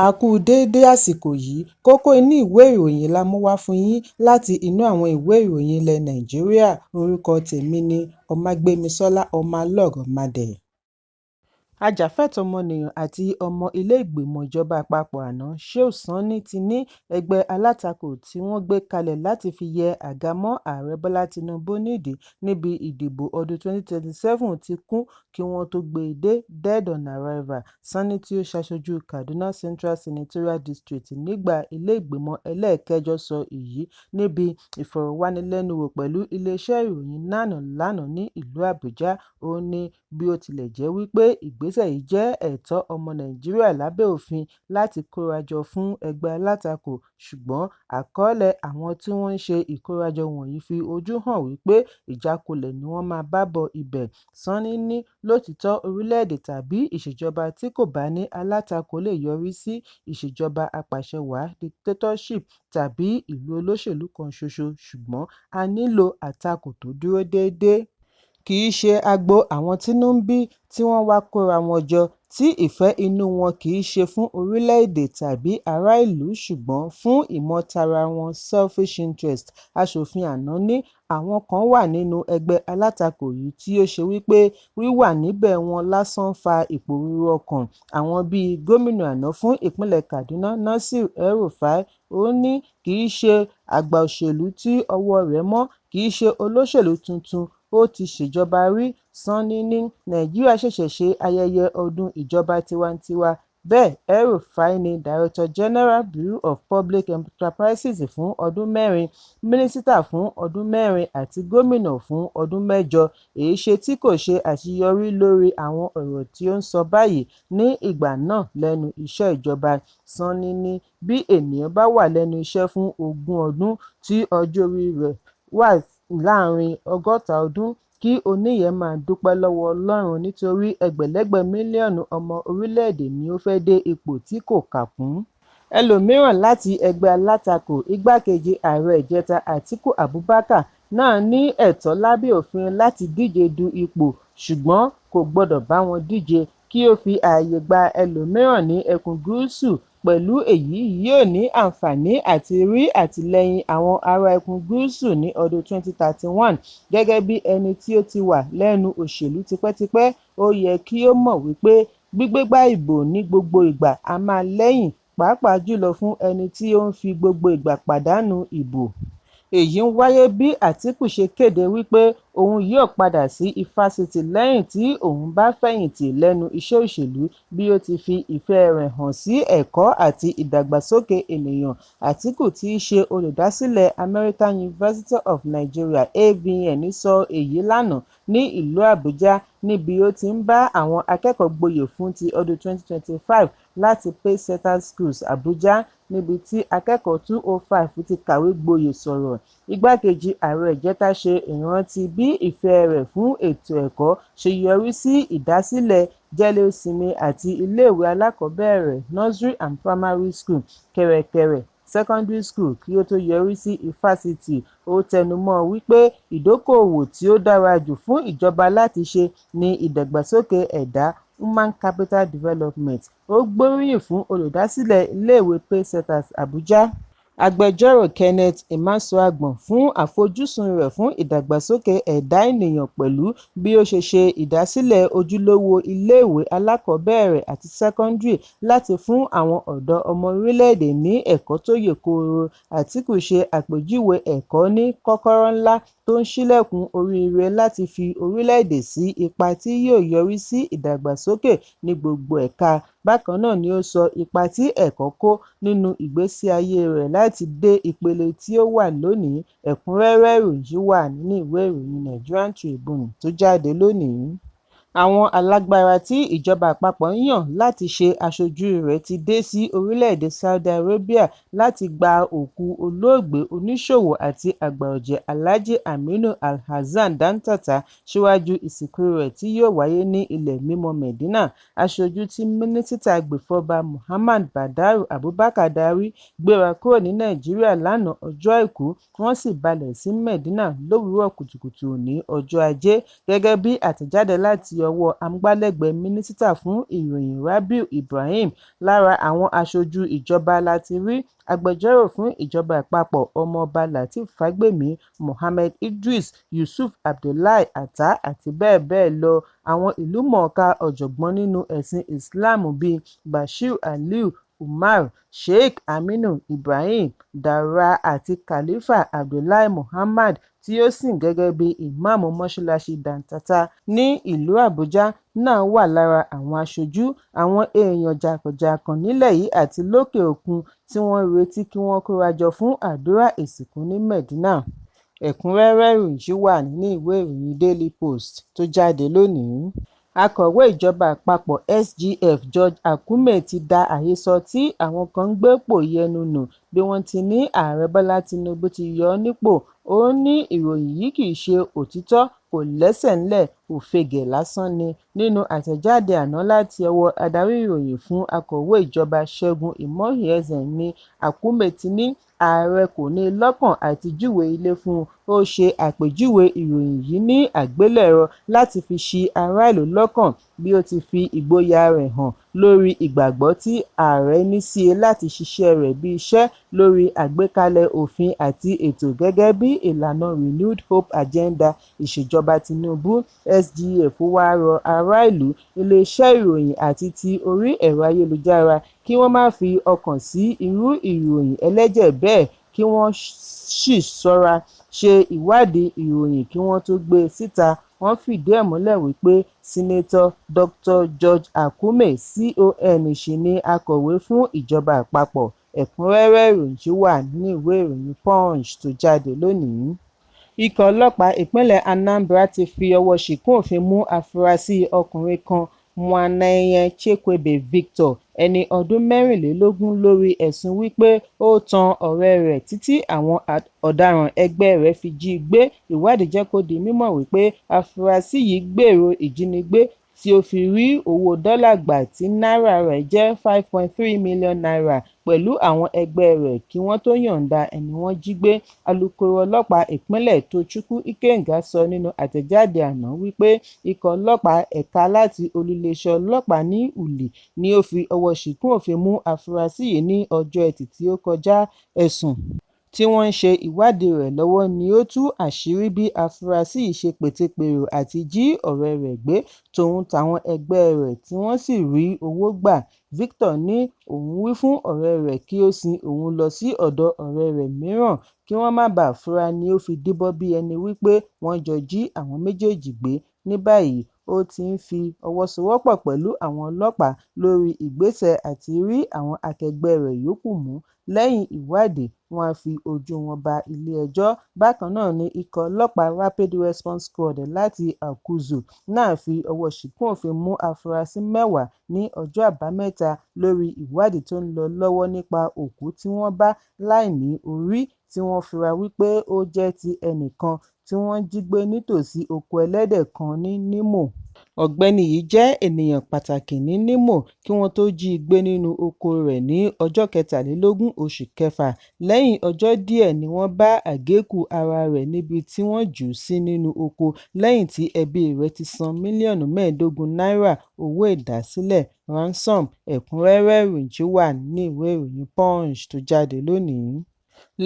A kú déédé àsìkò yìí, kókó inú ìwé ìròyìn la mú wá fún yín láti inú àwọn ìwé ìròyìn ilẹ̀ Nàìjíríà. Orúkọ tèmi ni Ọmágbémisọ́lá Ọmọlọ́rọ̀mọdẹ̀. Ajàfẹ́tọ̀ọ́ ọmọnìyàn àti ọmọ ilé-ìgbìmọ̀ ìjọba àpapọ̀ àná, Shehu Sani ti ní ẹgbẹ́ alátakò tí wọ́n gbé kalẹ̀ láti fi yẹ àga mọ́ Ààrẹ Bọ́lá Tinubu nídìí níbi ìdìbò ọdún 2027 ti kún kí wọ́n tó gbé e dé dead on arrival. Sani tí ó ṣaṣojú Kaduna Central Senatorial District nígbà ilé-ìgbìmọ̀ ẹlẹ́ẹ̀kẹjọ sọ èyí níbi ìfọ̀rọ̀wánilẹ́nuwò pẹ̀lú iléeṣẹ́ ìròyìn NAN lánàá ní ìlú Àbújá. Ó ní bí ó tilẹ̀ jẹ́ wípé ìgbésẹ̀ yìí jẹ́ ẹ̀tọ́ ọmọ Nàìjíríà lábẹ́ òfin láti kórajọ fún ẹgbẹ́ alátakò, ṣùgbọ́n àkọọ́lẹ̀ àwọn tí wọ́n ń ṣe ìkórajọ wọ̀nyí fi ojú hàn wípé ìjákulẹ̀ ni wọ́n máa bá bọ ibẹ̀. Sani ní lótìítọ́ orílẹ̀-èdè tàbí ìṣèjọba tí kò bá ní alátakò lè yọrí sí ìṣèjọba apàṣẹwàá dictatorship tàbí ìlú olóṣèlú kan ṣoṣo, ṣùgbọ́n a nílò àtakò tó dúró déédé. Kì í ṣe agbo àwọn tínú ń bí tí wọ́n wá kóra wọn jọ, tí ìfẹ́ inú wọn kì í ṣe fún orílẹ̀-èdè tàbí ará ìlú ṣùgbọ́n fún ìmọ̀tara wọn selfish interest. Aṣòfin àná ní àwọn kan wà nínú ẹgbẹ́ alátakò yìí tí ó ṣe wípé wíwà níbẹ̀ wọn lásán fa ìpòrúurú ọkàn. Àwọn bíi gómìnà àná fún ìpínlẹ̀ Kaduna Nasir El-Rufai, ó ní kì í ṣe àgbà òṣèlú tí ọwọ́ rẹ̀ mọ́, kì í ṣe olóṣèlú tuntun, ó ti ṣèjọba rí. Sani ní Nàìjíríà ṣẹ̀ṣẹ̀ ṣe ayẹyẹ ọdún ìjọba tiwantiwa. Bẹ́ẹ̀ El-Rufai ni Director General Bureau of Public Enterprises fún ọdún 4, mínísítà fún ọdún 4 àti gómìnà fún ọdún 8. Èéṣe tí kò ṣe àṣeyọrí lórí àwọn ọ̀rọ̀ tí ó ń sọ báyìí ní ìgbà náà lẹ́nu iṣẹ́ ìjọba? Sani ní bí ènìyàn bá wà lẹ́nu iṣẹ́ fún 20 ọdún tí ọjọ́ orí rẹ̀ wà láàrin 60 ọdún, kí oníyẹn máa dúpẹ́ lọ́wọ́ Ọlọ́run nítorí ẹgbẹ̀lẹ́gbẹ̀ mílíọ̀nù ọmọ orílẹ̀-èdè ni ó fẹ́ dé ipò tí kò kà kún. Ẹlòmíràn láti ẹgbẹ́ alátakò, igbákejì ààrẹ ìjẹta Atiku Abubakar, náà ní ẹ̀tọ́ lábẹ́ òfin láti díje du ipò, ṣùgbọ́n kò gbọdọ̀ bá wọn díje kí ó fi ààyè gba ẹlòmíràn ní ẹkùn gúúsù. Pẹ̀lú èyí, yóò ní àǹfààní àti rí àtìlẹ́yìn àwọn ará ẹkùn gúúsù ní ọdún 2031. Gẹ́gẹ́ bí ẹni tí ó ti wà lẹ́nu òṣèlú tipẹ́tipẹ́, ó yẹ kí ó mọ̀ wípé gbígbégbá ìbò ní gbogbo ìgbà a máa lẹ́yìn, pàápàá jùlọ fún ẹni tí ó ń fi gbogbo ìgbà pàdánù ìbò. Èyí ń wáyé bí Atiku ṣe kéde wípé òun yóò padà sí ifásitì lẹ́yìn tí òun bá fẹ̀yìntì lẹ́nu iṣẹ́ òṣèlú, bí ó ti fi ìfẹ́ rẹ̀ hàn sí ẹ̀kọ́ àti ìdàgbàsókè ènìyàn. Atiku tí í ṣe olùdásílẹ̀ American University of Nigeria (AVN) sọ èyí lánàá ní ìlú Àbújá níbi ó ti ń bá àwọn akẹ́kọ̀ọ́ gboyè fún ti ọdún 2025 láti Pacesetters Schools, Abuja, níbi tí akẹ́kọ̀ọ́ 205 ti kàwé gboyè sọ̀rọ̀. Igbákejì ààrẹ ìjẹta ṣe ìrántí bí ìfẹ́ rẹ̀ fún ètò ẹ̀kọ́ ṣe yọrí sí ìdásílẹ̀ Jẹ́lé-Ósinmi àti iléèwé alákọ̀ọ́bẹ̀rẹ̀ Nursery and Primary School, Kẹ̀rẹ̀kẹ̀rẹ̀ Secondary School kí ó tó yọrí sí ifásitì. Ó tẹnumọ́ wípé ìdókòòwò tí ó dára jù fún ìjọba láti ṣe ní ìdàgbàsókè ẹ̀dá, Human Capital Development. Ó gbóríyìn fún olùdásílẹ̀ iléèwé Pacesetters Abuja, agbẹjọ́rò Kenneth Imosuagbon, fún àfojúsùn rẹ̀ fún ìdàgbàsókè ẹ̀dá ènìyàn pẹ̀lú bí ó ṣe ṣe ìdásílẹ̀ ojúlówó iléèwé alákọ̀ọ́bẹ̀rẹ̀ àti sẹ́kọ́ndírì láti fún àwọn ọ̀dọ́ ọmọ orílẹ̀-èdè ní ẹ̀kọ́ tó yè kooro. Atiku ṣe àpèjúwe ẹ̀kọ́ ní kọ́kọ́rọ́ ńlá tó ń ṣílẹ̀kùn oríire láti fi orílẹ̀-èdè sí ipa tí yóò yọrí sí ìdàgbàsókè ní gbogbo ẹ̀ka. Bákan náà ni ó sọ ipa tí ẹ̀kọ́ kó nínú ìgbésí ayé rẹ̀ láti dé ìpele tí ó wà lónìí. Ẹ̀kúnrẹ́rẹ́ ìròyìn wà nínú ìwé ìròyìn Nigerian Tribune tó jáde lónìí. Àwọn alágbára tí ìjọba àpapọ̀ ń yàn láti ṣe aṣojú rẹ̀ ti dé sí orílẹ̀-èdè Saudi Arabia láti gba òkú olóògbé oníṣòwò àti àgbà ọ̀jẹ̀ Alhaji Aminu Alhassan Dantata síwájú ìsìnkú rẹ̀ tí yóò wáyé ní ilẹ̀ mímọ́ Medina. Aṣojú tí mínísítà agbèfọ́ba Muhammad Badaru Abubakar darí gbéra kúrò ní Nàìjíríà lánàá ọjọ́ Àìkú, wọ́n sì balẹ̀ sí Medina lówùúrọ̀ kùtùkùtù òní ọjọ́ Ajé. Gẹ́gẹ́ bí àtẹ̀jáde láti ọwọ́ amúgbálẹ́gbẹ̀ẹ́ mínísítà fún ìròyìn Rabiu Ibrahim. Lára àwọn aṣojú ìjọba láti rí agbẹjọ́rò fún ìjọba àpapọ̀ Ọmọọba Lateef Fagbemi, Mohammed Idris, Yusuf Abdullahi Attah àti bẹ́ẹ̀ bẹ́ẹ̀ lọ. Àwọn ìlúmọ̀ọ́ká ọ̀jọ̀gbọ́n nínú ẹ̀sìn Islam bíi Bashir Aliu Umar, Sheikh Aminu Ibrahim Daura àti Khalifa Abdullahi Muhammad tí ó sìn gẹ́gẹ́ bí ìmáàmù mọ́ṣáláṣí Dantata ní ìlú Àbújá náà wà lára àwọn aṣojú. Àwọn èèyàn jàǹkànjàǹkàn nílẹ̀ yìí àti lókè òkun tí wọ́n retí kí wọ́n kórajọ fún àdúrà ìsìnkú ní Medina. Ẹ̀kúnrẹ́rẹ́ ìròyìn yìí wà nínú ìwé ìròyìn Daily Post tó jáde lónìí. Akọ̀wé ìjọba àpapọ̀ SGF George Akume ti da àhesọ tí àwọn kan ń gbé pò yẹnu nù bí wọ́n ti ní Ààrẹ Bọ́lá Tinubu ti yọ ọ́ nípò. Ó ní ìròyìn yìí kìí ṣe òtítọ́, kò lẹ́sẹ̀ ńlẹ̀, òfegè lásán ni. Nínú àtẹ̀jáde àná láti ọwọ́ adarí ìròyìn fún akọ̀wé ìjọba Ṣẹ́gun Imohiezen ni Akume ti ní ààrẹ kò ní lọ́kàn àti júwe ilé fún un. Ó ṣe àpèjúwe ìròyìn yìí ní àgbélẹ̀rọ láti fi ṣi ará ìlú lọ́kàn bí ó ti fi ìgboyà rẹ̀ hàn lórí ìgbàgbọ́ tí ààrẹ ní sí i láti ṣiṣẹ́ rẹ̀ bí iṣẹ́ lórí àgbékalẹ̀ òfin àti ètò gẹ́gẹ́ bí ìlànà Renewed Hope Agenda ìṣèjọba Tinubu. SGF wá rọ ará ìlú, iléeṣẹ́ ìròyìn àti ti orí ẹ̀rọ ayélujára kí wọ́n má fi ọkàn sí irú ìròyìn ẹlẹ́jẹ̀ bẹ́ẹ̀, kí wọ́n sì ṣọ́ra ṣe ìwádìí ìròyìn kí wọ́n tó gbé e síta. Wọ́n fìdí ẹ̀ múlẹ̀ wípé Sínátọ̀ Dr. George Akume CON ṣì ni akọ̀wé fún ìjọba àpapọ̀. Ẹ̀kúnrẹ́rẹ́ ìròyìn yìí wà nínú ìwé ìròyìn Punch tó jáde lónìí. Ikọ̀ ọlọ́pàá ìpínlẹ̀ Anambra ti fi ọwọ́ ṣìkún òfin mú afurasí ọkùnrin kan Nwaneye Chekwube Victor, ẹni ọdún 24 lórí ẹ̀sùn wípé ó tan ọ̀rẹ́ rẹ̀ títí àwọn ọ̀daràn ẹgbẹ́ rẹ̀ fi jí i gbé. Ìwádìí jẹ́ kó di mímọ̀ wípé afurasí yìí gbèrò ìjínigbé tí ó fi rí owó dọ́là gbà tí náírà rẹ̀ jẹ́ 5.3 million naira pẹ̀lú àwọn ẹgbẹ́ rẹ̀ kí wọ́n tó yọ̀ǹda ẹni wọ́n jí gbé. Alukoro ọlọ́pàá ìpínlẹ̀ Tochukwu Ikenga sọ nínú àtẹ̀jáde àná wípé ikọ̀ ọlọ́pàá ẹ̀ka láti olú-iléeṣẹ́ ọlọ́pàá ní Uli ni ó fi ọwọ́ ṣìkún òfin mú afurasí yìí ní ọjọ́ Ẹtì tí ó kọjá. Ẹ̀sùn tí wọ́n ń ṣe ìwádìí rẹ̀ lọ́wọ́ ni ó tú àṣírí bí afurasí yìí ṣe pètepèrò àti jí ọ̀rẹ́ rẹ̀ gbé tòun tàwọn ẹgbẹ́ rẹ̀ tí wọ́n sì rí owó gbà. Victor ní òun wí fún ọ̀rẹ́ rẹ̀ kí ó sin òun lọ sí ọ̀dọ̀ ọ̀rẹ́ rẹ̀ mìíràn kí wọ́n má bàa fura ni ó fi díbọ́n bí ẹni wípé wọ́n jọ jí àwọn méjèèjì gbé. Ní báyìí ó ti ń fi ọwọ́ sowọ́pọ̀ pẹ̀lú àwọn ọlọ́pàá lórí ìgbésẹ̀ àti rí àwọn akẹgbẹ́ rẹ̀ yòókù mú. Lẹ́yìn ìwádìí wọn á fi ojú wọn ba ilé-ẹjọ́. Bákan náà ni ikọ̀ ọlọ́pàá Rapid Response Squad láti Akuzu náà fi ọwọ́ ṣìkún òfin mú afurasí 10 ní ọjọ́ Àbámẹ́ta lórí ìwádìí tó ń lọ lọ́wọ́ nípa òkú tí wọ́n bá láìní orí tí wọ́n fura wípé ó jẹ́ ti ẹnìkan tí wọ́n jí gbé nítòsí oko ẹlẹ́dẹ̀ kan ní Nímò. Ọ̀gbẹ́ni yìí jẹ́ ènìyàn pàtàkì ní Nímò kí wọ́n tó jí i gbé nínú oko rẹ̀ ní ọjọ́ 23 oṣù kẹfà. Lẹ́yìn ọjọ́ díẹ̀ ni wọ́n bá àgékù ara rẹ̀ níbi tí wọ́n jù ú sí nínú oko lẹ́yìn tí ẹbí rẹ̀ ti san mílíọ̀nù 15 náírà owó ìdásílẹ̀ ransom. Ẹ̀kúnrẹ́rẹ́ ìròyìn yìí wà nínú ìwé ìròyìn Punch tó jáde lónìí.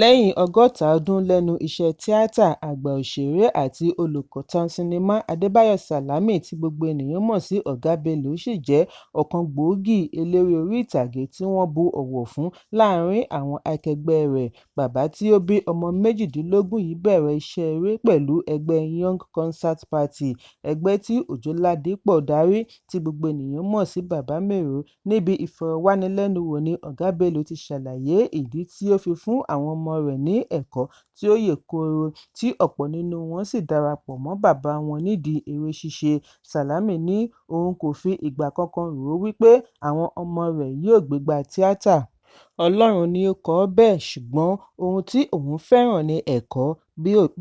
Lẹ́yìn 60 ọdún lẹ́nu iṣẹ́ tíátà, àgbà òṣèré àti olùkọ̀tàn sinimá Adébáyọ̀ Sàlámì tí gbogbo ènìyàn mọ̀ sí Ọ̀gá Bello ṣì jẹ́ ọ̀kan gbòógì eléré orí ìtàgé tí wọ́n bu ọ̀wọ̀ fún láàrin àwọn akẹgbẹ́ rẹ̀. Bàbá tí ó bí ọmọ 18 yìí bẹ̀rẹ̀ iṣẹ́ eré pẹ̀lú ẹgbẹ́ Young Concert Party, ẹgbẹ́ tí Òjóládépọ̀ darí tí gbogbo ènìyàn mọ̀ sí Bàbá Mèrò. Níbi ìfọ̀rọ̀wánilẹ́nuwò ni Ọ̀gá Bello ti ṣàlàyé ìdí tí ó fi fún àwọn ọmọ rẹ̀ ní ẹ̀kọ́ tí ó yè kooro tí ọ̀pọ̀ nínú wọn sì darapọ̀ mọ́ bàbá wọn nídìí eré ṣíṣe. Sàlámì ní òun kò fi ìgbà kankan rò ó wípé àwọn ọmọ rẹ̀ yóò gbégbá tíátà. Ọlọ́run ni ó kọ ọ́ bẹ́ẹ̀, ṣùgbọ́n ohun tí òun fẹ́ràn ni ẹ̀kọ́.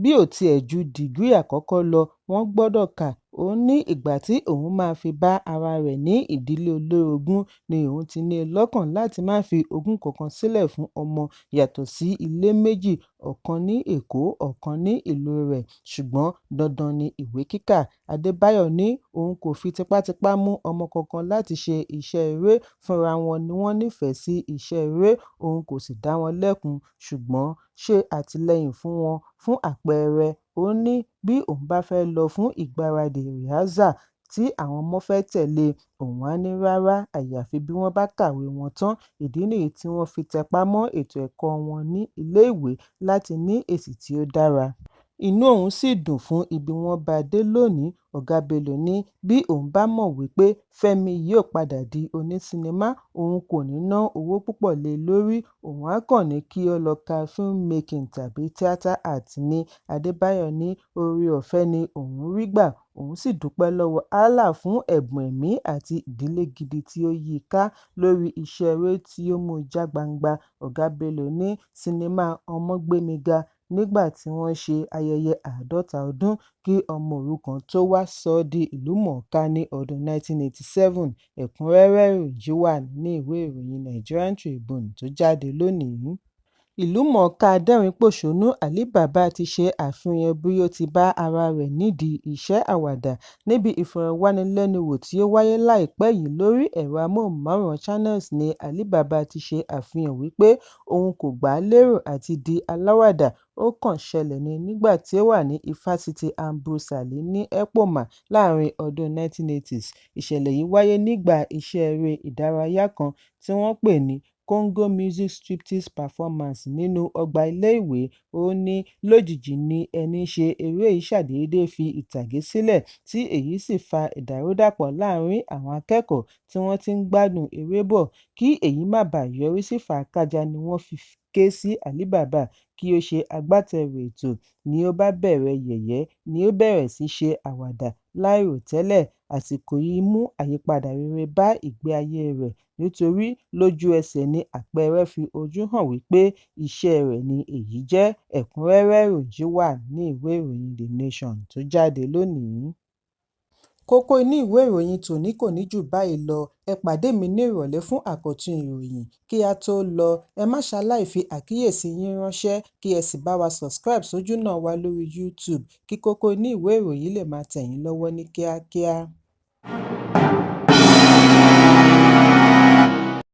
Bí ò tiẹ̀ ju dìgírì àkọ́kọ́ lọ, wọ́n gbọ́dọ̀ kà. Ó ní ìgbà tí òun máa fi bá ara rẹ̀ ní ìdílé olórogún ni òun ti ní lọ́kàn láti má fi ogún kankan sílẹ̀ fún ọmọ yàtọ̀ sí ilé méjì. ọ̀kan ní Èkó, ọ̀kan ní ìlú rẹ̀, ṣùgbọ́n dandan ni ìwé kíkà. Adébáyọ̀ ní òun kò fi tipátipá mú ọmọ kankan láti ṣe iṣẹ́ eré, fúnra wọn ni wọ́n nífẹ̀ẹ́ sí iṣẹ́ eré, òun kò sì dá wọn lẹ́kun, ṣùgbọ́n ṣe àtìlẹ́yìn fún wọn. Fún àpẹẹrẹ, ó ní bí òun bá fẹ́ lọ fún ìgbáradì rìhásà tí àwọn ọmọ fẹ́ tẹ̀lé, òun á ní rárá àyàfi bí wọ́n bá kàwé wọn tán. Ìdí nìyí tí wọ́n fi tẹpá mọ́ ètò ẹ̀kọ́ wọn ní ilé-ìwé láti ní èsì tí ó dára. Inú òun sì dùn fún ibi wọ́n bá dé lónìí. Ọ̀gá Bello ní bí òun bá mọ̀ wípé Fẹ́mi yóò padà di onísinimá, òun kò ní ná owó púpọ̀ lé e lórí, òun á kàn ní kí ó lọ ka filmmaking tàbí theatre art ni. Adébáyọ̀ ní oore-ọ̀fẹ́ ni òun rí gbà, òun sì dúpẹ́ lọ́wọ́ Allah fún ẹ̀bùn ẹ̀mí àti ìdílé gidi tí ó yí i ká lórí iṣẹ́ eré tí ó mú já gbangba. Ọ̀gá Bello ní sinimá Ọmọgbémiga nígbà tí wọ́n ṣe ayẹyẹ 50 ọdún kí ọmọ òrukàn tó wá sọ ọ́ di ìlúmọ̀ọ́ká ní ọdún 1987. Ẹ̀kúnrẹ́rẹ́ ìròyìn wà nínú ìwé ìròyìn Nigerian Tribune tó jáde lónìí. Ìlúmọ̀ọ́ká adẹ́rìn-ín-pọ̀ṣónú Ali Baba ti ṣe àfihàn bí ó ti bá ara rẹ̀ nídìí iṣẹ́ àwàdà níbi ìfọ̀rọ̀wánilẹ́nuwò tí ó wáyé láìpẹ́ yìí lórí ẹ̀rọ amóhùnmáwòrán Channels ni Ali Baba ti ṣe àfihàn wípé òun kò gbà á lérò àti di aláwàdà, ó kàn ṣẹlẹ̀ ni nígbà tí ó wà ní Ifásitì Ambrose Ali ní Epoma láàrin ọdún 1980s. Ìṣẹ̀lẹ̀ yìí wáyé nígbà iṣẹ́ eré ìdárayá kan tí wọ́n pè ní Congo Music Striptease Performance nínú ọgbà ilé-ìwé. Ó ní lójijì ni ẹni ṣe eré yìí ṣàdédé fi ìtàgé sílẹ̀ tí èyí sì fa ìdàrúdàpọ̀ láàrin àwọn akẹ́kọ̀ọ́ tí wọ́n ti ń gbádùn eré bọ̀. Kí èyí má bàa yọrí sí fàákájà ni wọ́n fi ké sí Ali Baba kí ó ṣe agbátẹrù ètò, ni ó bá bẹ̀rẹ̀ yẹ̀yẹ́, ni ó bẹ̀rẹ̀ sí ṣe àwàdà láìròtẹ́lẹ̀. Àsìkò yìí mú àyípadà rere bá ìgbé ayé rẹ̀ nítorí lójú ẹsẹ̀ ni àpẹẹrẹ fi ojú hàn wípé iṣẹ́ rẹ̀ ni èyí jẹ́. Ẹ̀kúnrẹ́rẹ́ ìròyìn wà ní ìwé ìròyìn The Nation tó jáde lónìí. Kókó inú ìwé ìròyìn tòní kò ní jù báyìí lọ. Ẹ pàdé mi ní ìrọ̀lẹ́ fún àkọ́tún ìròyìn. Kí a tó lọ, ẹ má ṣaláì fi àkíyèsí yín ránṣẹ́ kí ẹ sì bá wa subscribe sójú náà wa lórí YouTube kí kókó inú ìwé ìròyìn lè máa tẹ̀ yín lọ́wọ́ ní kíákíá.